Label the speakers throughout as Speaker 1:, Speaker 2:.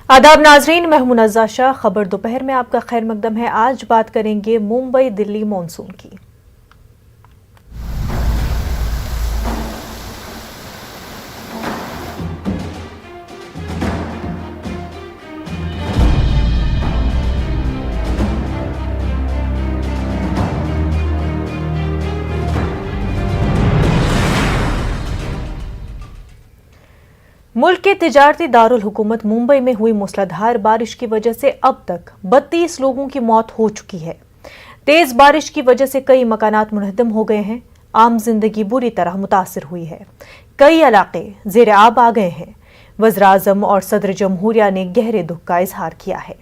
Speaker 1: आदाब नाजरीन, मैं हूं मुनज़्ज़ा शाह। खबर दोपहर में आपका खैर मकदम है। आज बात करेंगे मुंबई दिल्ली मॉनसून की। मुल्क के तिजारती दारुल हुकूमत मुंबई में हुई मूसलाधार बारिश की वजह से अब तक 32 लोगों की मौत हो चुकी है। तेज बारिश की वजह से कई मकानात मुनहदम हो गए हैं। आम जिंदगी बुरी तरह मुतासिर हुई है। कई इलाके ज़ेर आब आ गए हैं। वज़ीर-ए-आज़म और सदर जमहूरिया ने गहरे दुख का इजहार किया है।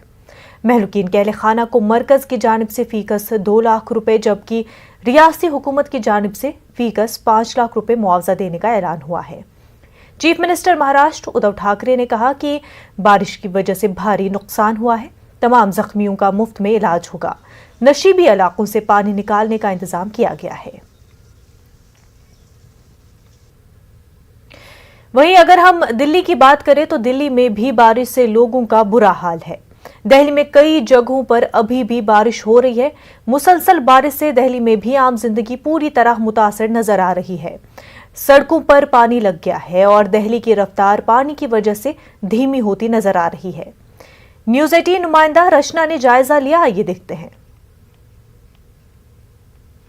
Speaker 1: महलूकीन के अहले खाना को मरकज की जानिब से फीकस 2 लाख रुपए, जबकि रियासती हुकूमत की जानिब से फीकस 5 लाख रुपए मुआवजा देने का ऐलान हुआ है। चीफ मिनिस्टर महाराष्ट्र उद्धव ठाकरे ने कहा कि बारिश की वजह से भारी नुकसान हुआ है। तमाम जख्मियों का मुफ्त में इलाज होगा। नशीबी इलाकों से पानी निकालने का इंतजाम किया गया है। वहीं अगर हम दिल्ली की बात करें तो दिल्ली में भी बारिश से लोगों का बुरा हाल है। दिल्ली में कई जगहों पर अभी भी बारिश हो रही है। मुसलसल बारिश से दिल्ली में भी आम जिंदगी पूरी तरह मुतासर नजर आ रही है। सड़कों पर पानी लग गया है और दिल्ली की रफ्तार पानी की वजह से धीमी होती नजर आ रही है। न्यूज़ 18 नुमाइंदा रचना ने जायजा लिया, आइए देखते हैं।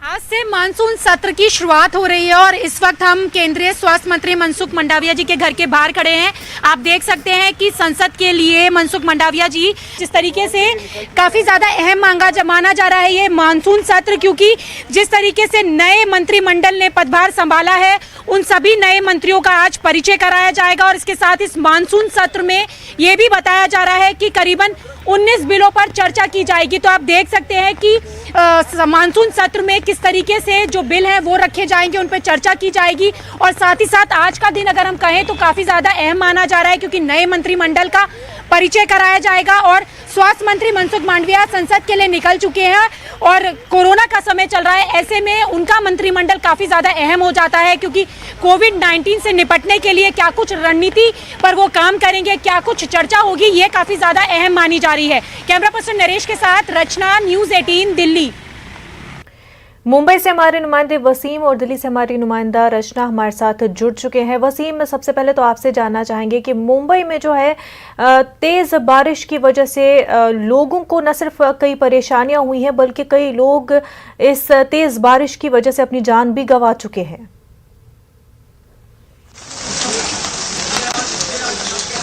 Speaker 2: आज से मानसून सत्र की शुरुआत हो रही है और इस वक्त हम केंद्रीय स्वास्थ्य मंत्री मनसुख मंडाविया जी के घर के बाहर खड़े हैं। आप देख सकते हैं कि संसद के लिए मनसुख मंडाविया जी जिस तरीके से काफी ज्यादा अहम माना जा रहा है ये मानसून सत्र, क्योंकि जिस तरीके से नए मंत्रिमंडल ने पदभार संभाला है उन सभी नए मंत्रियों का आज परिचय कराया जाएगा। और इसके साथ इस मानसून सत्र में ये भी बताया जा रहा है कि करीबन 19 बिलों पर चर्चा की जाएगी। तो आप देख सकते हैं कि मानसून सत्र में किस तरीके से जो बिल हैं वो रखे जाएंगे, उन पर चर्चा की जाएगी। और साथ ही साथ आज का दिन अगर हम कहें तो काफी ज्यादा अहम माना जा रहा है, क्योंकि नए मंत्रिमंडल का परिचय कराया जाएगा। और स्वास्थ्य मंत्री मनसुख मांडविया संसद के लिए निकल चुके हैं और कोरोना का समय चल रहा है, ऐसे में उनका मंत्रिमंडल काफी ज्यादा अहम हो जाता है, क्योंकि कोविड-19 से निपटने के लिए क्या कुछ रणनीति पर वो काम करेंगे, क्या कुछ चर्चा होगी, ये काफी ज्यादा अहम मानी जा रही है। कैमरा पर्सन नरेश के साथ रचना, न्यूज़ 18 दिल्ली।
Speaker 1: मुंबई से हमारे नुमाइंदे वसीम और दिल्ली से हमारी नुमाइंदा रचना हमारे साथ जुड़ चुके हैं। वसीम, सबसे पहले तो आपसे जानना चाहेंगे कि मुंबई में जो है तेज बारिश की वजह से लोगों को न सिर्फ कई परेशानियां हुई हैं, बल्कि कई लोग इस तेज बारिश की वजह से अपनी जान भी गंवा चुके हैं।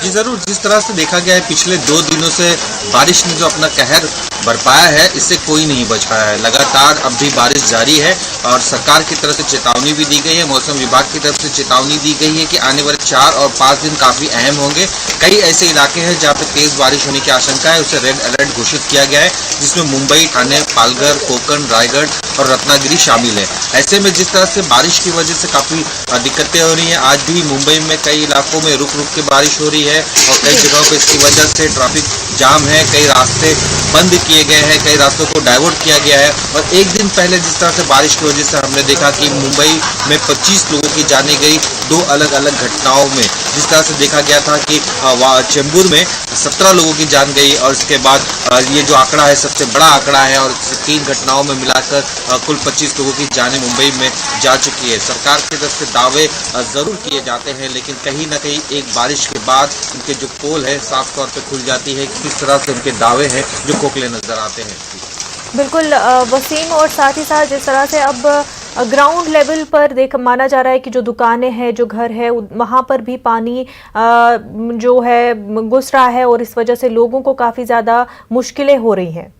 Speaker 3: जी जरूर, जिस तरह से देखा गया है पिछले 2 दिनों से बारिश ने जो अपना कहर बरपाया है, इससे कोई नहीं बच पाया है। लगातार अब भी बारिश जारी है और सरकार की तरफ से चेतावनी भी दी गई है। मौसम विभाग की तरफ से चेतावनी दी गई है कि आने वाले 4 और 5 दिन काफी अहम होंगे। कई ऐसे इलाके हैं जहाँ पे तेज बारिश होने की आशंका है, उसे रेड अलर्ट घोषित किया गया है, जिसमें मुंबई, ठाणे, पालघर, कोंकण, रायगढ़ और रत्नागिरी शामिल है। ऐसे में जिस तरह से बारिश की वजह से काफी दिक्कतें हो रही हैं, आज भी मुंबई में कई इलाकों में रुक रुक के बारिश हो रही है और कई जगहों पर इसकी वजह से ट्रैफिक जाम है, कई रास्ते बंद किए गए हैं, कई रास्तों को डाइवर्ट किया गया है। और एक दिन पहले जिस तरह से बारिश की वजह से हमने देखा कि मुंबई में 25 लोगों की जानें गई 2 अलग अलग घटनाओं में। जिस तरह से देखा गया था कि चेंबूर में 17 लोगों की जान गई और इसके बाद ये जो आंकड़ा है सबसे बड़ा आंकड़ा है और 3 घटनाओं में मिलाकर कुल 25 लोगों की जानें मुंबई में जा चुकी है। सरकार की तरफ से दावे जरूर किए जाते हैं, लेकिन कहीं ना कहीं एक बारिश के बाद उनके जो पोल है साफ तौर पे खुल जाती है कि किस तरह से उनके दावे हैं जो खोखले नजर आते हैं।
Speaker 1: बिल्कुल वसीम, और साथ ही साथ जिस तरह से अब ग्राउंड लेवल पर माना जा रहा है कि जो दुकानें हैं, जो घर है, वहाँ पर भी पानी जो है घुस रहा है और इस वजह से लोगों को काफ़ी ज़्यादा मुश्किलें हो रही हैं।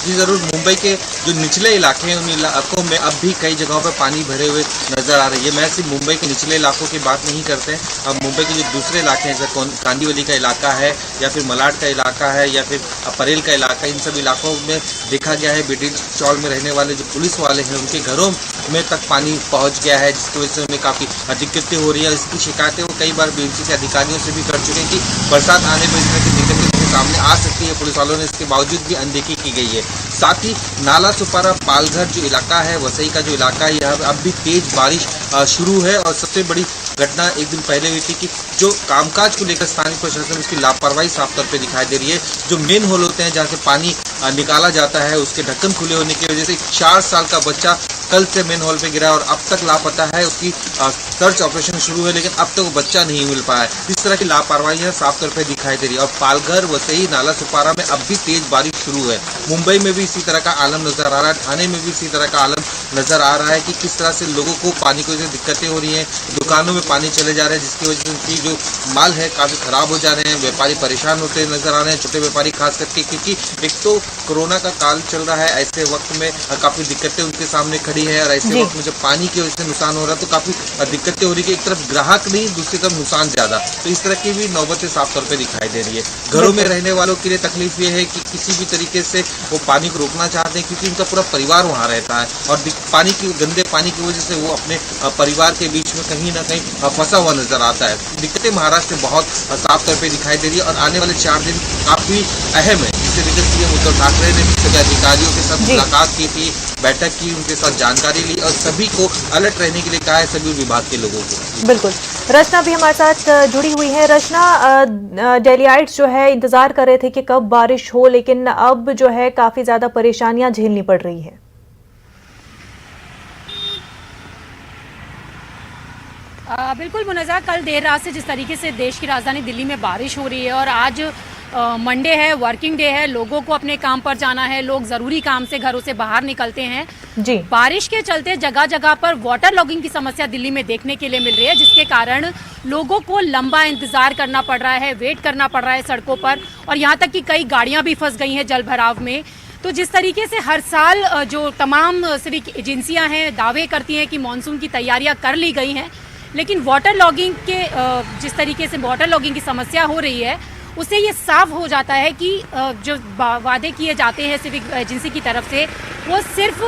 Speaker 3: जी जरूर, मुंबई के जो निचले इलाके हैं उन इलाकों में अब भी कई जगहों पर पानी भरे हुए नजर आ रही है। मैं सिर्फ मुंबई के निचले इलाकों की बात नहीं करते हैं, अब मुंबई के जो दूसरे इलाके हैं जैसे कांदिवली का इलाका है या फिर मलाड का इलाका है या फिर परेल का इलाका, इन सब इलाकों में देखा गया है ब्रिटिश चौल में रहने वाले जो पुलिस वाले हैं उनके घरों में तक पानी पहुंच गया है, जिसकी वजह से उन्हें काफ़ी दिक्कतें हो रही है। इसकी शिकायतें वो कई बार बीएमसी के अधिकारियों से भी कर चुके हैं कि बरसात आने पर इस तरह की दिक्कतें सामने आ सकती है। पुलिस वालों ने इसके बावजूद भी अनदेखी की गई है। साथ ही नाला सुपारा पालघर जो इलाका है, वसई का जो इलाका है, यहाँ अब भी तेज बारिश शुरू है और सबसे बड़ी घटना एक दिन पहले हुई थी कि जो कामकाज को लेकर स्थानीय प्रशासन उसकी लापरवाही साफ तौर पे दिखाई दे रही है। जो मेन होल होते हैं जहाँ से पानी निकाला जाता है उसके ढक्कन खुले होने की वजह से 4 साल का बच्चा कल से मेन हॉल पे गिरा और अब तक लापता है। उसकी सर्च ऑपरेशन शुरू है लेकिन अब तक वो बच्चा नहीं मिल पाया है। इस तरह की लापरवाहियां साफ तौर पे दिखाई दे रही है। और पालघर, वसई, नाला सुपारा में अब भी तेज बारिश शुरू है। मुंबई में भी इसी तरह का आलम नजर आ रहा है। ठाणे में भी इसी तरह का आलम नजर आ रहा है कि किस तरह से लोगों को पानी की वजह से दिक्कतें हो रही हैं। दुकानों में पानी चले जा रहे हैं जिसकी वजह से उनकी जो माल है काफी खराब हो जा रहे हैं। व्यापारी परेशान होते नजर आ रहे हैं, छोटे व्यापारी खास करके, क्योंकि एक तो कोरोना का काल चल रहा है। ऐसे वक्त में काफी दिक्कतें उनके सामने खड़ी है और ऐसे वक्त में जब पानी की वजह से नुकसान हो रहा है तो काफी दिक्कतें हो रही है। एक तरफ ग्राहक नहीं, दूसरी तरफ नुकसान ज्यादा। तो इस तरह की भी नौबतें साफ तौर पे दिखाई दे रही है। घरों में रहने वालों के लिए तकलीफ ये है कि किसी भी तरीके से वो पानी को रोकना चाहते हैं क्योंकि उनका पूरा परिवार वहां रहता है और पानी की गंदे पानी की वजह से वो अपने परिवार के बीच में कहीं ना कहीं फंसा हुआ नजर आता है। दिक्कतें महाराष्ट्र में बहुत साफ तौर पे दिखाई दे रही है और आने वाले 4 दिन काफी अहम है। इससे लेकर सीएम उद्धव ठाकरे ने सभी अधिकारियों के साथ मुलाकात की थी, बैठक की, उनके साथ जानकारी ली और सभी को अलर्ट रहने के लिए कहा है, सभी विभाग के लोगों को।
Speaker 1: बिल्कुल, रचना भी हमारे साथ जुड़ी हुई है। रचना, डेलियाइट्स जो है इंतजार कर रहे थे कि कब बारिश हो, लेकिन अब जो है काफी ज्यादा परेशानियां झेलनी पड़ रही है।
Speaker 2: बिल्कुल मुनज़्ज़ा, कल देर रात से जिस तरीके से देश की राजधानी दिल्ली में बारिश हो रही है और आज मंडे है, वर्किंग डे है, लोगों को अपने काम पर जाना है, लोग ज़रूरी काम से घरों से बाहर निकलते हैं जी। बारिश के चलते जगह जगह पर वाटर लॉगिंग की समस्या दिल्ली में देखने के लिए मिल रही है, जिसके कारण लोगों को लंबा इंतजार करना पड़ रहा है, वेट करना पड़ रहा है सड़कों पर और यहाँ तक कि कई गाड़ियाँ भी फंस गई हैं जल भराव में। तो जिस तरीके से हर साल जो तमाम सिविक एजेंसियाँ हैं दावे करती हैं कि मानसून की तैयारियाँ कर ली गई हैं, लेकिन वाटर लॉगिंग के जिस तरीके से वाटर लॉगिंग की समस्या हो रही है उससे ये साफ हो जाता है कि जो वादे किए जाते हैं सिविक एजेंसी की तरफ से वो सिर्फ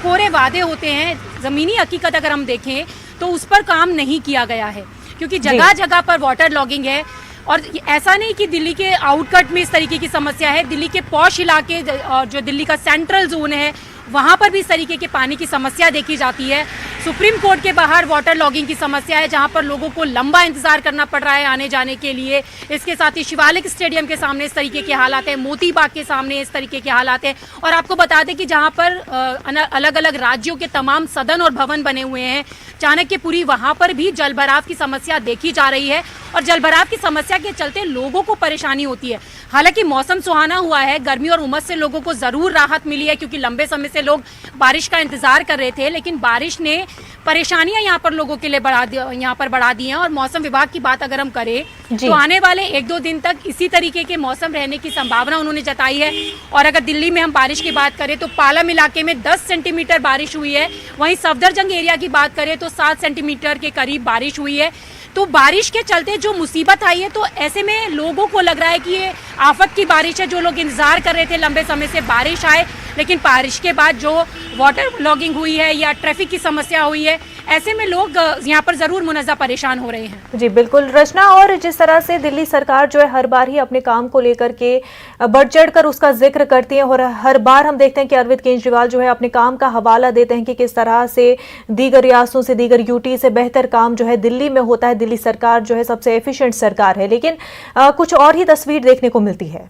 Speaker 2: कोरे वादे होते हैं। ज़मीनी हकीकत अगर हम देखें तो उस पर काम नहीं किया गया है क्योंकि जगह जगह पर वाटर लॉगिंग है। और ऐसा नहीं कि दिल्ली के आउटकट में इस तरीके की समस्या है, दिल्ली के पॉश इलाके और जो दिल्ली का सेंट्रल जोन है वहाँ पर भी इस तरीके के पानी की समस्या देखी जाती है। सुप्रीम कोर्ट के बाहर वाटर लॉगिंग की समस्या है जहाँ पर लोगों को लंबा इंतजार करना पड़ रहा है आने जाने के लिए। इसके साथ ही शिवालिक स्टेडियम के सामने इस तरीके के हालात हैं, मोती बाग के सामने इस तरीके के हालात हैं। और आपको बता दें कि जहाँ पर अलग अलग राज्यों के तमाम सदन और भवन बने हुए हैं, चाणक्यपुरी, वहाँ पर भी जलभराव की समस्या देखी जा रही है और जलभराव की समस्या के चलते लोगों को परेशानी होती है। हालांकि मौसम सुहाना हुआ है, गर्मी और उमस से लोगों को ज़रूर राहत मिली है क्योंकि लंबे समय से लोग बारिश का इंतजार कर रहे थे, लेकिन बारिश ने परेशानियां यहाँ पर लोगों के लिए बढ़ा दी हैं। और मौसम विभाग की बात अगर हम करें तो आने वाले 1-2 दिन तक इसी तरीके के मौसम रहने की संभावना उन्होंने जताई है। और अगर दिल्ली में हम बारिश की बात करें तो पालम इलाके में 10 सेंटीमीटर बारिश हुई है, वहीं सफदरजंग एरिया की बात करें तो 7 सेंटीमीटर के करीब बारिश हुई है। तो बारिश के चलते जो मुसीबत आई है तो ऐसे में लोगों को लग रहा है कि ये आफत की बारिश है। जो लोग इंतजार कर रहे थे लंबे समय से बारिश आए, लेकिन बारिश के बाद जो वाटर लॉगिंग हुई है या ट्रैफिक की समस्या हुई है, ऐसे में लोग यहाँ पर जरूर मुनज़्ज़ा परेशान हो रहे हैं।
Speaker 1: जी बिल्कुल रचना, और जिस तरह से दिल्ली सरकार जो है हर बार ही अपने काम को लेकर के बढ़ चढ़कर उसका जिक्र करती है और हर बार हम देखते हैं कि अरविंद केजरीवाल जो है अपने काम का हवाला देते हैं कि किस तरह से दीगर रियासतों से, दीगर यूटी से बेहतर काम जो है दिल्ली में होता है, दिल्ली सरकार जो है सबसे एफिशिएंट सरकार है, लेकिन कुछ और ही तस्वीर देखने को मिलती है।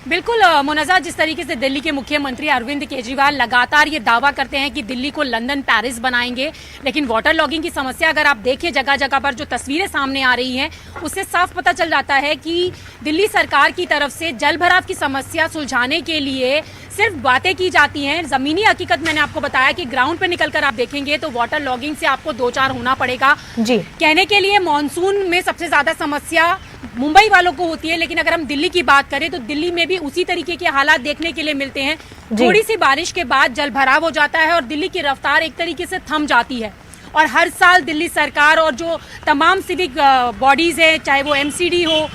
Speaker 2: बिल्कुल मुनज़्ज़ा, जिस तरीके से दिल्ली के मुख्यमंत्री अरविंद केजरीवाल लगातार ये दावा करते हैं कि दिल्ली को लंदन पेरिस बनाएंगे, लेकिन वाटर लॉगिंग की समस्या अगर आप देखिए जगह जगह पर जो तस्वीरें सामने आ रही हैं उससे साफ पता चल जाता है कि दिल्ली सरकार की तरफ से जल भराव की समस्या सुलझाने के लिए सिर्फ बातें की जाती हैं। ज़मीनी हकीकत मैंने आपको बताया कि ग्राउंड पर निकलकर आप देखेंगे तो वाटर लॉगिंग से आपको 2-4 होना पड़ेगा जी। कहने के लिए मानसून में सबसे ज़्यादा समस्या मुंबई वालों को होती है, लेकिन अगर हम दिल्ली की बात करें तो दिल्ली में भी उसी तरीके के हालात देखने के लिए मिलते हैं। थोड़ी सी बारिश के बाद जल भराव हो जाता है और दिल्ली की रफ्तार एक तरीके से थम जाती है। और हर साल दिल्ली सरकार और जो तमाम सिविक बॉडीज हैं, चाहे वो MCD हो,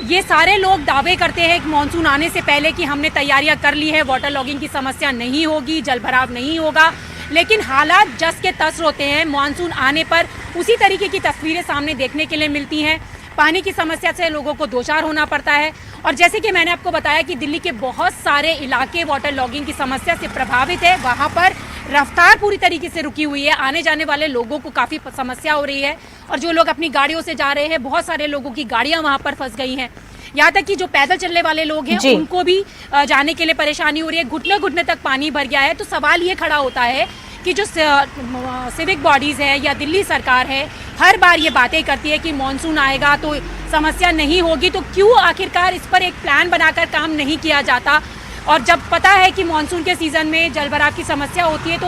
Speaker 2: ये सारे लोग दावे करते हैं कि मानसून आने से पहले कि हमने तैयारियां कर ली है, वाटर लॉगिंग की समस्या नहीं होगी, जल भराव नहीं होगा, लेकिन हालात जस के तस होते हैं। मानसून आने पर उसी तरीके की तस्वीरें सामने देखने के लिए मिलती हैं। पानी की समस्या से लोगों को 2-4 होना पड़ता है। और जैसे कि मैंने आपको बताया कि दिल्ली के बहुत सारे इलाके वाटर लॉगिंग की समस्या से प्रभावित है, वहाँ पर रफ्तार पूरी तरीके से रुकी हुई है। आने जाने वाले लोगों को काफ़ी समस्या हो रही है और जो लोग अपनी गाड़ियों से जा रहे हैं, बहुत सारे लोगों की गाड़ियां वहां पर फंस गई हैं। यहाँ तक कि जो पैदल चलने वाले लोग हैं उनको भी जाने के लिए परेशानी हो रही है। घुटने घुटने तक पानी भर गया है। तो सवाल ये खड़ा होता है कि जो सिविक बॉडीज़ है या दिल्ली सरकार है, हर बार ये बातें करती है कि मॉनसून आएगा तो समस्या नहीं होगी, तो क्यों आखिरकार इस पर एक प्लान बनाकर काम नहीं किया जाता? और जब पता है कि मॉनसून के सीज़न में जलभराव की समस्या होती है तो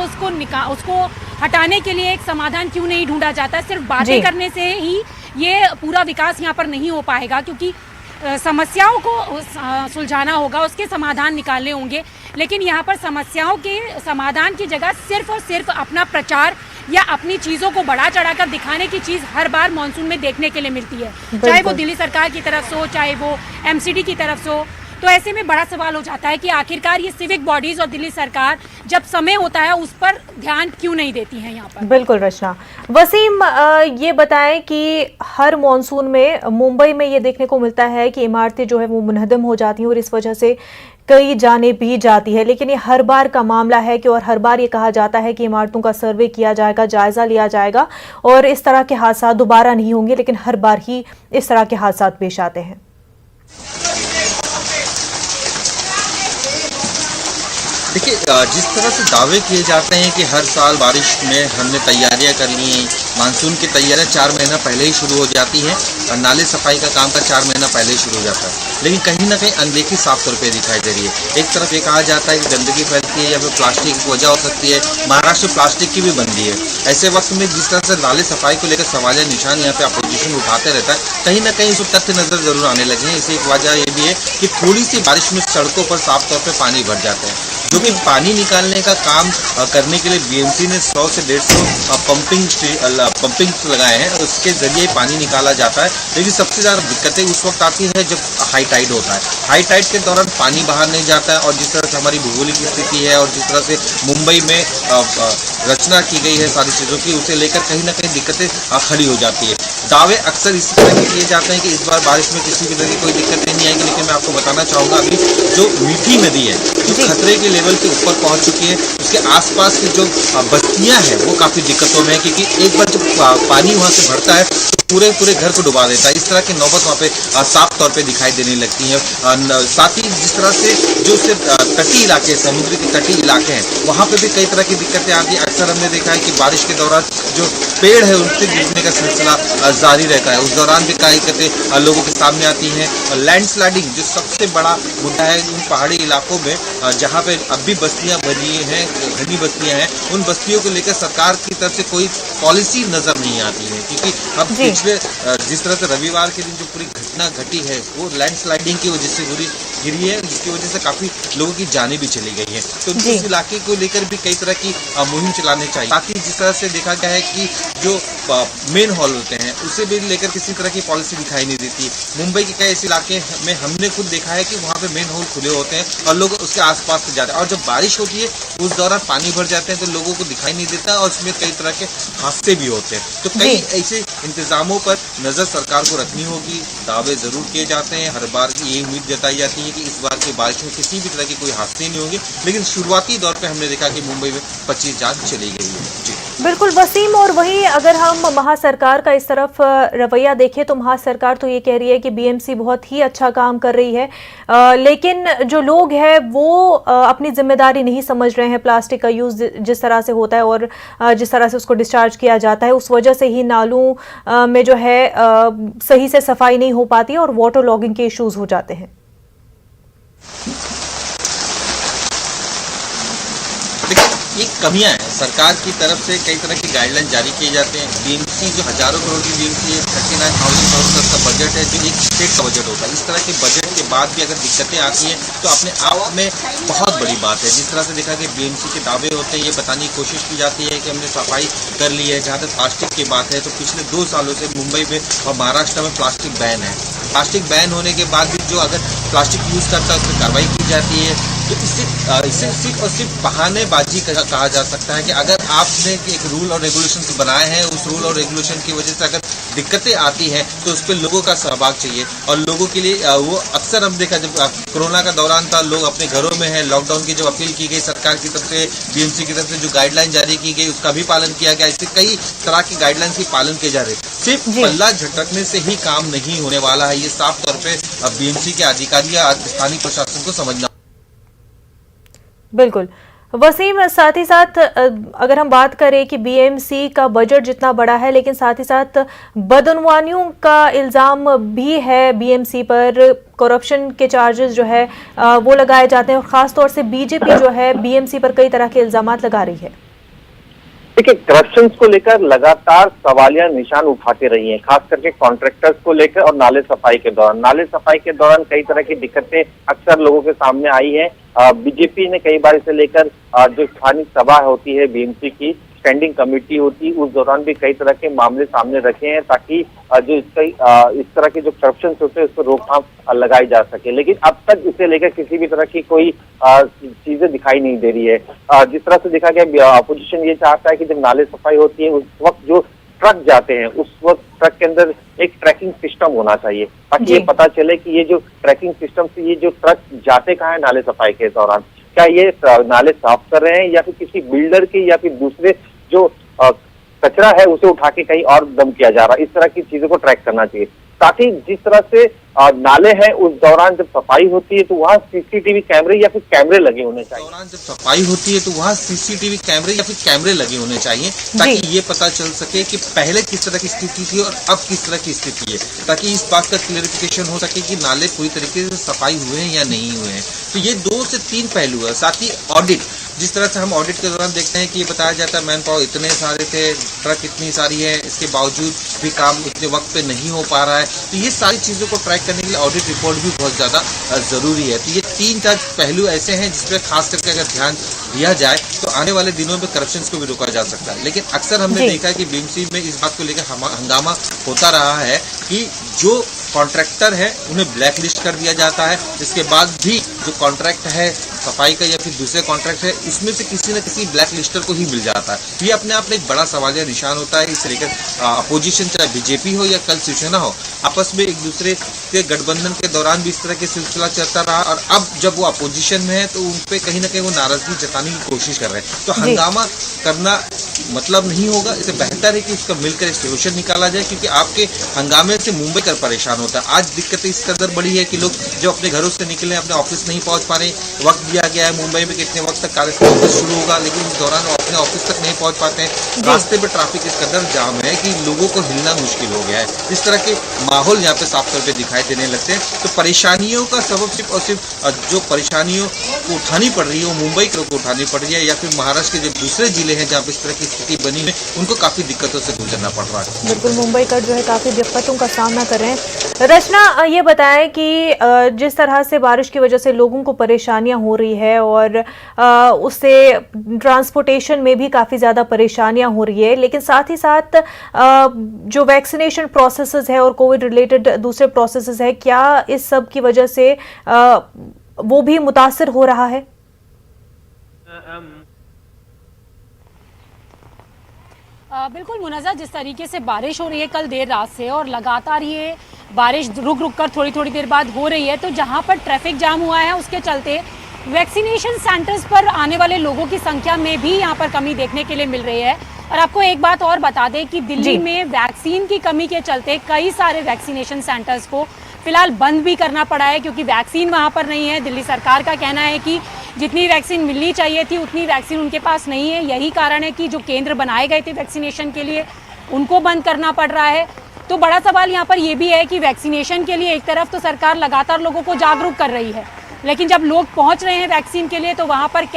Speaker 2: उसको हटाने के लिए एक समाधान क्यों नहीं ढूंढा जाता? सिर्फ बातें करने से ही ये पूरा विकास यहाँ पर नहीं हो पाएगा, क्योंकि समस्याओं को सुलझाना होगा, उसके समाधान निकालने होंगे। लेकिन यहाँ पर समस्याओं के समाधान की जगह सिर्फ और सिर्फ अपना प्रचार या अपनी चीज़ों को बढ़ा चढ़ाकर दिखाने की चीज़ हर बार मॉनसून में देखने के लिए मिलती है, चाहे वो दिल्ली सरकार की तरफ से हो, चाहे वो एमसीडी की तरफ से हो। तो ऐसे में बड़ा सवाल हो जाता है कि आखिरकार ये सिविक बॉडीज और दिल्ली सरकार जब समय होता है उस पर ध्यान क्यों नहीं देती है यहाँ पर।
Speaker 1: बिल्कुल रचना। वसीम, ये बताएं कि हर मॉनसून में मुंबई में ये देखने को मिलता है कि इमारतें जो है वो मुनहदम हो जाती हैं और इस वजह से कई जाने भी जाती है, लेकिन ये हर बार का मामला है कि और हर बार ये कहा जाता है कि इमारतों का सर्वे किया जाएगा, जायजा लिया जाएगा और इस तरह के हादसा दोबारा नहीं होंगे, लेकिन हर बार ही इस तरह के हादसा पेश आते हैं।
Speaker 3: देखिए, जिस तरह से दावे किए जाते हैं कि हर साल बारिश में हमने तैयारियां कर ली हैं, मानसून की तैयारियां 4 महीना पहले ही शुरू हो जाती हैं और नाले सफाई का काम का 4 महीना पहले ही शुरू हो जाता है, लेकिन कहीं ना कहीं अनदेखी साफ तौर पे दिखाई दे रही है। एक तरफ ये कहा जाता है कि गंदगी फैलती है या फिर प्लास्टिक की वजह हो सकती है, महाराष्ट्र में प्लास्टिक की भी बंदी है। ऐसे वक्त में जिस तरह से नाले सफाई को लेकर सवालिया निशान यहाँ पे अपोजिशन उठाते रहता है, कहीं ना कहीं इसको तथ्य नजर जरूर आने लगे हैं। इसे एक वजह ये भी है कि थोड़ी सी बारिश में सड़कों पर साफ तौर पर पानी भर जाते हैं, जो कि पानी निकालने का काम करने के लिए बीएमसी ने 100 से 150 पंपिंग लगाए हैं, उसके जरिए पानी निकाला जाता है। लेकिन सबसे ज़्यादा दिक्कतें उस वक्त आती है जब हाई टाइड होता है। हाई टाइड के दौरान पानी बाहर नहीं जाता है और जिस तरह से हमारी भूगोलिक स्थिति है और जिस तरह से मुंबई में रचना की गई है सारी चीज़ों की, उसे लेकर कहीं ना कहीं दिक्कतें खड़ी हो जाती है। दावे अक्सर इस तरह के किए जाते हैं कि इस बार बारिश में किसी भी तरह की कोई दिक्कतें नहीं आएंगी, लेकिन मैं आपको बताना चाहूँगा अभी जो मीठी नदी है जो खतरे के लेवल के ऊपर पहुंच चुकी है, उसके आसपास की जो बस्तियां हैं वो काफ़ी दिक्कतों में है, क्योंकि एक बार जब पानी वहाँ से भरता है पूरे घर को डुबा देता है। इस तरह की नौबत वहाँ पे साफ तौर पे दिखाई देने लगती है। साथ ही जिस तरह से जो तटीय इलाके, समुद्र के तटीय इलाके हैं, वहाँ पे भी कई तरह की दिक्कतें आती है। अक्सर हमने देखा है कि बारिश के दौरान जो पेड़ है उनसे गिरने का सिलसिला जारी रहता है, उस दौरान भी कई दिक्कतें लोगों के सामने आती हैं। लैंडस्लाइडिंग जो सबसे बड़ा मुद्दा है उन पहाड़ी इलाकों में जहाँ पे अब भी बस्तियाँ बनी हैं, घनी बस्तियाँ हैं, उन बस्तियों को लेकर सरकार की तरफ से कोई पॉलिसी नजर नहीं आती है, क्योंकि अब पिछले जिस तरह से रविवार के दिन जो पूरी घटना घटी है वो लैंडस्लाइडिंग की वजह से पूरी गिरी है, जिसकी वजह से काफी लोगों की जानें भी चली गई हैं। तो इस इलाके को लेकर भी कई तरह की मुहिम चलानी चाहिए। साथ ही जिस तरह से देखा गया है कि जो मेन हॉल होते हैं उसे भी लेकर किसी तरह की पॉलिसी दिखाई नहीं देती। मुंबई के कई ऐसे इलाके में हमने खुद देखा है कि वहाँ पे मेन हॉल खुले होते हैं और लोग उसके आसपास से जाते हैं, और जब बारिश होती है उस दौरान पानी भर जाते हैं तो लोगों को दिखाई नहीं देता और उसमें कई तरह के हादसे भी होते हैं। तो कई ऐसे इंतजामों पर नजर सरकार को रखनी होगी। दावे जरूर किए जाते हैं, हर बार ये उम्मीद जताई जाती है कि इस बार की बारिश में किसी भी तरह की कोई हादसे नहीं होंगे, लेकिन शुरुआती दौर पे हमने देखा कि मुंबई में 25 जान चली गई है। जी
Speaker 1: बिल्कुल वसीम, और वहीं अगर हम महासरकार का इस तरफ रवैया देखें तो महासरकार तो ये कह रही है कि बीएमसी बहुत ही अच्छा काम कर रही है, लेकिन जो लोग हैं वो अपनी जिम्मेदारी नहीं समझ रहे हैं। प्लास्टिक का यूज़ जिस तरह से होता है और जिस तरह से उसको डिस्चार्ज किया जाता है, उस वजह से ही नालों में जो है सही से सफाई नहीं हो पाती और वाटर लॉगिंग के इश्यूज हो जाते हैं।
Speaker 3: ये कमियां हैं। सरकार की तरफ से कई तरह की गाइडलाइन जारी किए जाते हैं। बीएमसी जो हजारों करोड़ की बीएमसी है, 39,000 करोड़ का बजट है जो एक स्टेट का बजट होता है। इस तरह के बजट के बाद भी अगर दिक्कतें आती हैं तो अपने आप में बहुत बड़ी बात है। जिस तरह से देखा कि बीएमसी के दावे होते हैं, ये बताने की कोशिश की जाती है कि हमने सफाई कर ली है। जहाँ तक प्लास्टिक की बात है तो पिछले 2 सालों से मुंबई में और महाराष्ट्र में प्लास्टिक बैन है। प्लास्टिक बैन होने के बाद भी जो अगर प्लास्टिक यूज़ करता है उस पर कार्रवाई की जाती है। तो इसे सिर्फ और सिर्फ बहानेबाजी कहा जा सकता है कि अगर आपने एक रूल और रेगुलेशन बनाए हैं, उस रूल और रेगुलेशन की वजह से अगर दिक्कतें आती हैं तो उस पर लोगों का सहभाग चाहिए। और लोगों के लिए वो अक्सर हम देखा जब कोरोना का दौरान था, लोग अपने घरों में हैं, लॉकडाउन की जब अपील की गई सरकार की तरफ से, बीएमसी की तरफ से जो गाइडलाइन जारी की गई उसका भी पालन किया गया। इससे कई तरह की गाइडलाइन की पालन किए जा रहे। सिर्फ पल्ला झटकने से ही काम नहीं होने वाला है, ये साफ तौर पे बीएमसी के अधिकारी या स्थानीय प्रशासन को समझना।
Speaker 1: बिल्कुल वसीम, साथ ही साथ अगर हम बात करें कि बीएमसी का बजट जितना बड़ा है, लेकिन साथ ही साथ बदनवानियों का इल्ज़ाम भी है बीएमसी पर, करप्शन के चार्जेस जो है वो लगाए जाते हैं और ख़ास तौर से बीजेपी जो है बीएमसी पर कई तरह के इल्ज़ाम लगा रही है।
Speaker 4: देखिए, करप्शन को लेकर लगातार सवालिया निशान उठाते रही हैं, खास करके कॉन्ट्रैक्टर्स को लेकर और नाले सफाई के दौरान कई तरह की दिक्कतें अक्सर लोगों के सामने आई है। बीजेपी ने कई बार इसे लेकर जो स्थानीय सभा होती है बीएमसी की, स्टैंडिंग कमेटी होती, उस दौरान भी कई तरह के मामले सामने रखे हैं ताकि जो इस तरह के जो करप्शन होते हैं उस पर रोकथाम लगाई जा सके। लेकिन अब तक इसे लेकर किसी भी तरह की कोई चीजें दिखाई नहीं दे रही है। जिस तरह से देखा गया, अपोजिशन ये चाहता है कि जब नाले सफाई होती है उस वक्त जो ट्रक जाते हैं उस वक्त ट्रक के अंदर एक ट्रैकिंग सिस्टम होना चाहिए ताकि ये पता चले कि ये जो ट्रैकिंग सिस्टम से ये जो ट्रक जाते कहाँ है नाले सफाई के दौरान, क्या ये नाले साफ कर रहे हैं या फिर किसी बिल्डर के या फिर दूसरे जो कचरा है उसे उठा के कहीं और दम किया जा रहा है। इस तरह की चीजों को ट्रैक करना चाहिए। साथ ही जिस तरह से नाले हैं उस दौरान जब सफाई होती है तो वहाँ सीसीटीवी कैमरे या फिर कैमरे लगे होने चाहिए।
Speaker 3: दौरान जब सफाई होती है तो वहाँ सीसीटीवी कैमरे या फिर कैमरे लगे होने चाहिए ताकि ये पता चल सके कि पहले किस तरह की स्थिति थी और अब किस तरह की स्थिति है, ताकि इस बात का क्लियरिफिकेशन हो सके कि नाले पूरी तरीके से सफाई हुए हैं या नहीं हुए हैं। तो ये 2 से 3 पहलू है। साथ ही ऑडिट, जिस तरह से हम ऑडिट के दौरान देखते हैं कि ये बताया जाता है मैन पावर इतने सारे थे, ट्रक इतनी सारी है, इसके बावजूद भी काम इतने वक्त पे नहीं हो पा रहा है। तो ये सारी चीज़ों को ट्रैक करने के लिए ऑडिट रिपोर्ट भी बहुत ज़्यादा ज़रूरी है। तो ये 3-4 पहलू ऐसे हैं जिसपे खास करके अगर ध्यान दिया जाए तो आने वाले दिनों में करप्शन को भी रोका जा सकता है। लेकिन अक्सर हमने देखा है कि बीएमसी में इस बात को लेकर हंगामा होता रहा है कि जो कॉन्ट्रैक्टर है उन्हें ब्लैक लिस्ट कर दिया जाता है, इसके बाद भी जो कॉन्ट्रैक्ट है सफाई का या फिर दूसरे कॉन्ट्रैक्ट है उसमें से किसी न किसी ब्लैक लिस्टर को ही मिल जाता है। तो ये अपने आप में एक बड़ा सवालिया निशान होता है। इसे लेकर अपोजिशन चाहे बीजेपी हो या कल शिवसेना हो, आपस में एक दूसरे के गठबंधन के दौरान भी इस तरह के सिलसिला चलता रहा और अब जब वो अपोजिशन में है तो उन पे कहीं ना कहीं वो नाराजगी जताने की कोशिश कर रहे हैं। तो हंगामा करना मतलब नहीं होगा, इसे बेहतर है कि उसका मिलकर एक सोल्यूशन निकाला जाए, क्योंकि आपके हंगामे से मुंबई कर परेशान होता है। आज दिक्कतें इस कदर बड़ी है कि लोग जो अपने घरों से निकले अपने ऑफिस नहीं पहुंच पा रहे। वक्त दिया गया है मुंबई में कितने वक्त तक कार्यक्रम शुरू होगा, लेकिन इस दौरान वो अपने ऑफिस तक नहीं पहुंच पाते हैं। रास्ते पे ट्रैफिक इस कदर जाम है कि लोगों को हिलना मुश्किल हो गया है। इस तरह के माहौल यहाँ पे साफ तौर पे दिखाई देने लगते हैं। तो परेशानियों का सबब सिर्फ और सिर्फ जो परेशानियों को उठानी पड़ रही है वो मुंबई को उठानी पड़ रही है या फिर महाराष्ट्र के जो दूसरे जिले हैं जहाँ पे इस तरह की स्थिति बनी है उनको काफी दिक्कतों से गुजरना पड़ रहा है।
Speaker 1: बिल्कुल, मुंबई का जो है काफी दिक्कतों का सामना कर रहे हैं। रचना, ये बताएं कि जिस तरह से बारिश की वजह से लोगों को परेशानियां हो रही है और उससे ट्रांसपोर्टेशन में भी काफी ज्यादा परेशानियां हो रही है, लेकिन साथ ही साथ जो वैक्सीनेशन प्रोसेसेस है और कोविड रिलेटेड दूसरे प्रोसेसेस है, क्या इस सब की वजह से वो भी मुतासिर हो रहा है?
Speaker 2: बिल्कुल मुनज़्ज़ा, जिस तरीके से बारिश हो रही है कल देर रात से और लगातार ये बारिश रुक रुक कर थोड़ी थोड़ी देर बाद हो रही है, तो जहां पर ट्रैफिक जाम हुआ है उसके चलते वैक्सीनेशन सेंटर्स पर आने वाले लोगों की संख्या में भी यहां पर कमी देखने के लिए मिल रही है। और आपको एक बात और बता दें कि दिल्ली में वैक्सीन की कमी के चलते कई सारे वैक्सीनेशन सेंटर्स को फिलहाल बंद भी करना पड़ा है, क्योंकि वैक्सीन वहां पर नहीं है। दिल्ली सरकार का कहना है कि जितनी वैक्सीन मिलनी चाहिए थी उतनी वैक्सीन उनके पास नहीं है। यही कारण है कि जो केंद्र बनाए गए थे वैक्सीनेशन के लिए उनको बंद करना पड़ रहा है। तो बड़ा सवाल यहाँ पर यह भी है कि वैक्सीनेशन के लिए एक तरफ तो सरकार लगातार लोगों को जागरूक कर रही है, लेकिन जब लोग पहुंच रहे हैं वैक्सीन के लिए तो वहाँ पर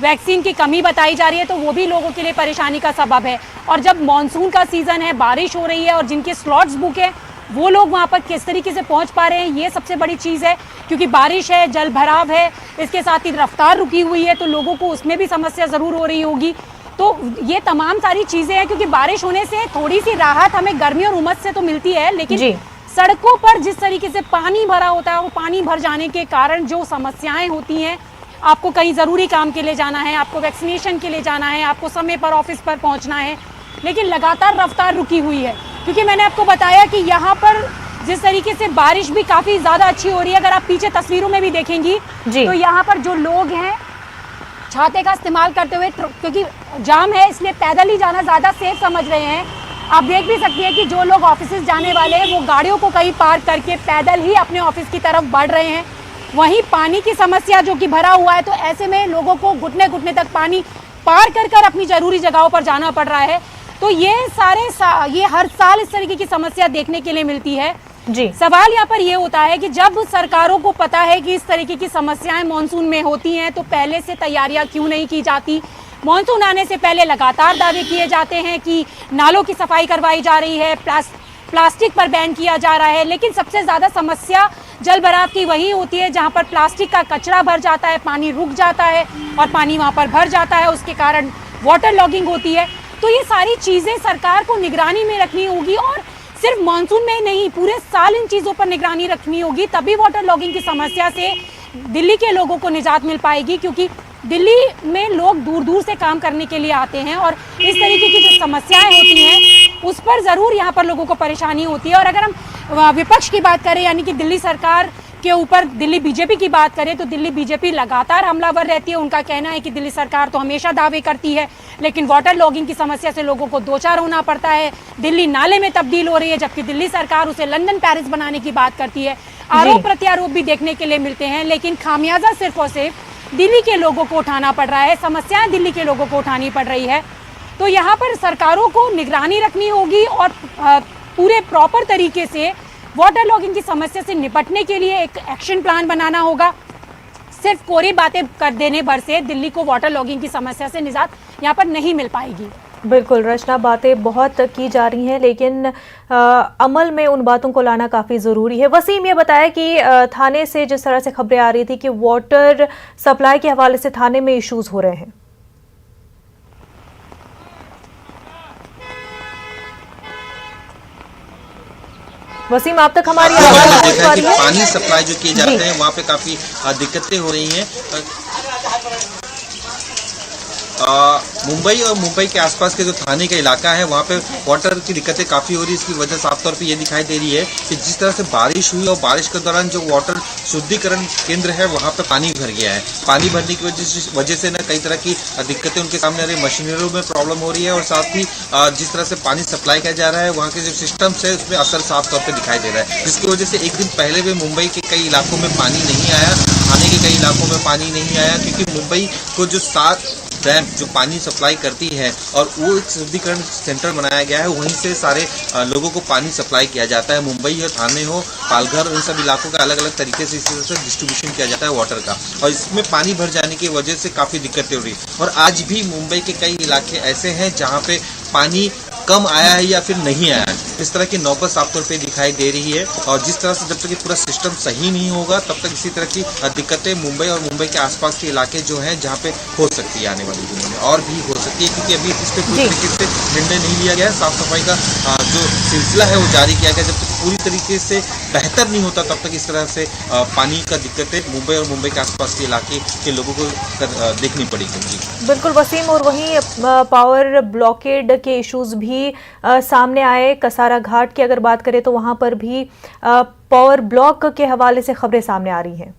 Speaker 2: वैक्सीन की कमी बताई जा रही है, तो वो भी लोगों के लिए परेशानी का सबब है। और जब मानसून का सीज़न है, बारिश हो रही है और जिनके स्लॉट्स बुक है वो लोग वहाँ पर किस तरीके से पहुँच पा रहे हैं, ये सबसे बड़ी चीज़ है। क्योंकि बारिश है, जल भराव है, इसके साथ ही रफ्तार रुकी हुई है, तो लोगों को उसमें भी समस्या ज़रूर हो रही होगी। तो ये तमाम सारी चीज़ें हैं, क्योंकि बारिश होने से थोड़ी सी राहत हमें गर्मी और उमस से तो मिलती है, लेकिन सड़कों पर जिस तरीके से पानी भरा होता है, वो पानी भर जाने के कारण जो समस्याएं होती हैं आपको कहीं ज़रूरी काम के लिए जाना है, आपको वैक्सीनेशन के लिए जाना है, आपको समय पर ऑफिस पर पहुंचना है, लेकिन लगातार रफ्तार रुकी हुई है। क्योंकि मैंने आपको बताया कि यहाँ पर जिस तरीके से बारिश भी काफ़ी ज़्यादा अच्छी हो रही है, अगर आप पीछे तस्वीरों में भी देखेंगी तो यहाँ पर जो लोग हैं छाते का इस्तेमाल करते हुए, क्योंकि जाम है इसलिए पैदल ही जाना ज़्यादा सेफ समझ रहे हैं। आप देख भी सकती हैं कि जो लोग ऑफिस जाने वाले हैं वो गाड़ियों को कहीं पार्क करके पैदल ही अपने ऑफिस की तरफ बढ़ रहे हैं। वहीं पानी की समस्या जो कि भरा हुआ है, तो ऐसे में लोगों को घुटने घुटने तक पानी पार कर कर अपनी ज़रूरी जगहों पर जाना पड़ रहा है। तो ये ये हर साल इस तरीके की समस्या देखने के लिए मिलती है
Speaker 1: जी।
Speaker 2: सवाल यहाँ पर ये होता है कि जब सरकारों को पता है कि इस तरीके की समस्याएं मानसून में होती हैं, तो पहले से तैयारियां क्यों नहीं की जाती। मानसून आने से पहले लगातार दावे किए जाते हैं कि नालों की सफाई करवाई जा रही है, प्लास्टिक पर बैन किया जा रहा है, लेकिन सबसे ज़्यादा समस्या जल भराव की वही होती है जहाँ पर प्लास्टिक का कचरा भर जाता है, पानी रुक जाता है और पानी वहाँ पर भर जाता है, उसके कारण वाटर लॉगिंग होती है। तो ये सारी चीज़ें सरकार को निगरानी में रखनी होगी और सिर्फ मानसून में नहीं, पूरे साल इन चीज़ों पर निगरानी रखनी होगी, तभी वाटर लॉगिंग की समस्या से दिल्ली के लोगों को निजात मिल पाएगी। क्योंकि दिल्ली में लोग दूर दूर से काम करने के लिए आते हैं और इस तरीके की जो समस्याएं होती हैं उस पर ज़रूर यहाँ पर लोगों को परेशानी होती है। और अगर हम विपक्ष की बात करें, यानी कि दिल्ली सरकार के ऊपर दिल्ली बीजेपी की बात करें, तो दिल्ली बीजेपी लगातार हमलावर रहती है। उनका कहना है कि दिल्ली सरकार तो हमेशा दावे करती है, लेकिन वाटर लॉगिंग की समस्या से लोगों को दो चार होना पड़ता है। दिल्ली नाले में तब्दील हो रही है, जबकि दिल्ली सरकार उसे लंदन पेरिस बनाने की बात करती है। आरोप प्रत्यारोप भी देखने के लिए मिलते हैं, लेकिन खामियाजा सिर्फ और सिर्फ दिल्ली के लोगों को उठाना पड़ रहा है, समस्याएं दिल्ली के लोगों को उठानी पड़ रही है। तो यहाँ पर सरकारों को निगरानी रखनी होगी और पूरे प्रॉपर तरीके से वाटर लॉगिंग की समस्या से निपटने के लिए एक एक्शन प्लान बनाना होगा। सिर्फ कोरी बातें कर देने भर से दिल्ली को वाटर लॉगिंग की समस्या से निजात यहाँ पर नहीं मिल पाएगी।
Speaker 1: बिल्कुल रचना, बातें बहुत की जा रही हैं, लेकिन अमल में उन बातों को लाना काफ़ी ज़रूरी है। वसीम, ये बताया कि थाने से जिस तरह से खबरें आ रही थी कि वाटर सप्लाई के हवाले से थाने में इश्यूज हो रहे हैं। वसीम, आप तक हमारी आवाज पहुंच पा रही है?
Speaker 3: पानी सप्लाई जो किए जाते हैं वहाँ पे काफी दिक्कतें हो रही हैं। मुंबई और मुंबई के आसपास के जो थाने का इलाका है वहाँ पे वाटर की दिक्कतें काफ़ी हो रही है। इसकी वजह साफ तौर पे ये दिखाई दे रही है कि जिस तरह से बारिश हुई और बारिश के दौरान जो वाटर शुद्धिकरण केंद्र है वहाँ पे पानी भर गया है। पानी भरने की वजह से ना कई तरह की दिक्कतें उनके सामने आ रही है। मशीनरियों में प्रॉब्लम हो रही है और साथ ही जिस तरह से पानी सप्लाई किया जा रहा है वहाँ के जो सिस्टम्स है उसमें असर साफ तौर पर दिखाई दे रहा है, जिसकी वजह से एक दिन पहले भी मुंबई के कई इलाकों में पानी नहीं आया, थाने के कई इलाकों में पानी नहीं आया, क्योंकि मुंबई को जो 7 डैम जो पानी सप्लाई करती है और वो एक शुद्धिकरण सेंटर बनाया गया है, वहीं से सारे लोगों को पानी सप्लाई किया जाता है। मुंबई हो, थाने हो, पालघर, इन सब इलाकों का अलग अलग तरीके से इस तरह से डिस्ट्रीब्यूशन किया जाता है वाटर का, और इसमें पानी भर जाने की वजह से काफ़ी दिक्कतें हो रही है। और आज भी मुंबई के कई इलाके ऐसे हैं जहाँ पे पानी कम आया है या फिर नहीं आया है, इस तरह की नौबत साफ तौर पे दिखाई दे रही है। और जिस तरह से जब तक ये पूरा सिस्टम सही नहीं होगा तब तक इसी तरह की दिक्कतें मुंबई और मुंबई के आसपास के इलाके जो हैं जहाँ पे हो सकती है, आने वाले दिनों में और भी हो सकती है, क्योंकि अभी इस पर पूरी तरीके से निर्णय नहीं लिया गया है। साफ सफाई का जो सिलसिला है वो जारी किया गया। जब तक पूरी तरीके से बेहतर नहीं होता तब तक इस तरह से पानी का दिक्कतें मुंबई और मुंबई के आसपास के इलाके के लोगों को देखनी पड़ेगी।
Speaker 1: बिल्कुल वसीम, और वहीं पावर ब्लॉकेड के इश्यूज भी सामने आए। कसारा घाट की अगर बात करें तो वहां पर भी पावर ब्लॉक के हवाले से खबरें सामने आ रही हैं।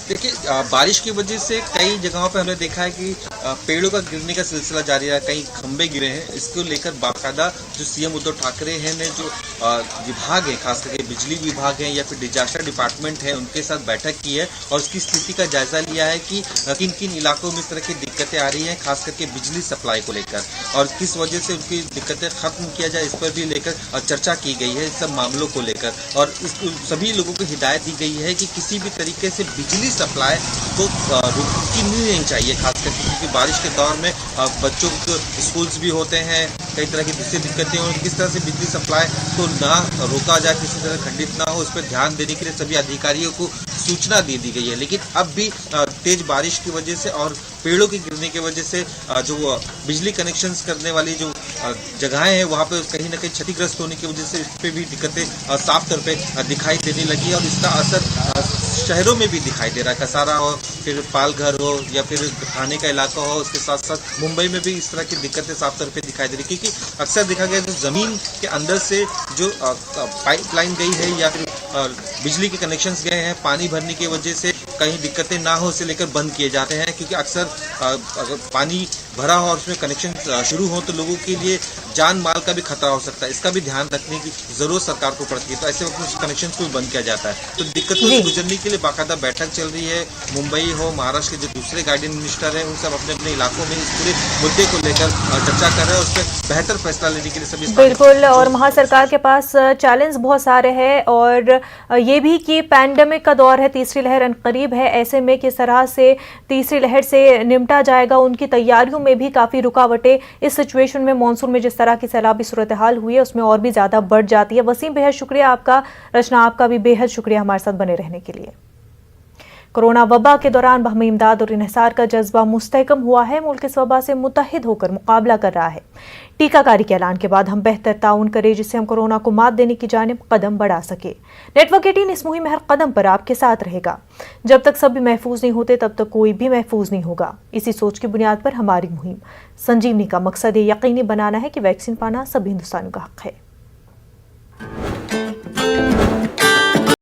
Speaker 3: देखिए, बारिश की वजह से कई जगहों पर हमने देखा है कि पेड़ों का गिरने का सिलसिला जारी रहा, कई खंभे गिरे हैं। इसको लेकर बाकायदा जो सीएम उद्धव ठाकरे हैं ने जो विभाग है, खास करके बिजली विभाग है या फिर डिजास्टर डिपार्टमेंट है, उनके साथ बैठक की है और उसकी स्थिति का जायजा लिया है कि किन किन इलाकों में इस तरह की दिक्कतें आ रही हैं, खास करके बिजली सप्लाई को लेकर, और किस वजह से उनकी दिक्कतें खत्म किया जाए इस पर भी लेकर चर्चा की गई है, इस सब मामलों को लेकर। और सभी लोगों को हिदायत दी गई है कि किसी भी तरीके से बिजली सप्लाई को रुकनी नहीं चाहिए, खास करके क्योंकि बारिश के दौर में बच्चों के स्कूल्स भी होते हैं, कई तरह की दूसरी दिक्कतें हो। किस तरह से बिजली सप्लाई को ना रोका जाए, किसी तरह खंडित ना हो, इस पर ध्यान देने के लिए सभी अधिकारियों को सूचना दे दी गई है, लेकिन अब भी तेज बारिश की वजह से और पेड़ों के गिरने की वजह से जो बिजली कनेक्शंस करने वाली जो जगहें हैं वहाँ पे कहीं ना कहीं क्षतिग्रस्त होने की वजह से इस पे भी दिक्कतें साफ तौर पे दिखाई देने लगी है और इसका असर शहरों में भी दिखाई दे रहा है। कसारा हो, फिर पालघर हो या फिर थाने का इलाका हो, उसके साथ साथ मुंबई में भी इस तरह की दिक्कतें साफ तौर पे दिखाई दे रही, क्योंकि अक्सर देखा गया जो जमीन के अंदर से जो पाइपलाइन गई है या फिर बिजली के कनेक्शंस गए हैं, पानी भरने की वजह से कहीं दिक्कतें ना हो से लेकर बंद किए जाते हैं, क्योंकि अक्सर अगर पानी भरा हो और उसमें कनेक्शन शुरू हो तो लोगों के लिए जान माल का भी खतरा हो सकता है। इसका भी ध्यान रखने की जरूरत सरकार को पड़ती है, तो ऐसे वक्त में कनेक्शन को भी बंद किया जाता है। तो दिक्कतों से गुजरने के लिए बाकायदा बैठक चल रही है। मुंबई हो, महाराष्ट्र के जो दूसरे गार्डियन मिनिस्टर हैं, उन सब अपने अपने इलाकों में इस पूरे मुद्दे को लेकर चर्चा कर रहे हैं, उस पर बेहतर फैसला लेने के लिए सभी
Speaker 1: बिल्कुल। और महासरकार के पास चैलेंज बहुत सारे हैं और ये भी कि पैंडेमिक का दौर है, तीसरी लहर अनकरीब है, ऐसे में किस तरह से तीसरी लहर से निपटा जाएगा, उनकी तैयारियों में भी काफ़ी रुकावटें इस सिचुएशन में, मानसून में जिस तरह की सैलाबी सूरत हाल हुई है उसमें और भी ज़्यादा बढ़ जाती है। वसीम, बेहद शुक्रिया आपका। रचना, आपका भी बेहद शुक्रिया हमारे साथ बने रहने के लिए। कोरोना वबा के दौरान बाहमी इमदाद और इन्हिसार का जज्बा मुस्तहकम हुआ है। मुल्क इस वबा से मुत्तहिद होकर मुकाबला कर रहा है। टीकाकारी के ऐलान के बाद हम बेहतर ताउन करें जिससे हम कोरोना को मात देने की जानिब कदम बढ़ा सके। नेटवर्क 18 इस मुहिम में हर कदम पर आपके साथ रहेगा। जब तक सभी महफूज नहीं होते तब तक कोई भी महफूज नहीं होगा। इसी सोच की बुनियाद पर हमारी मुहिम संजीवनी का मकसद ये यकीनी बनाना है कि वैक्सीन पाना सभी हिंदुस्तानियों का हक है।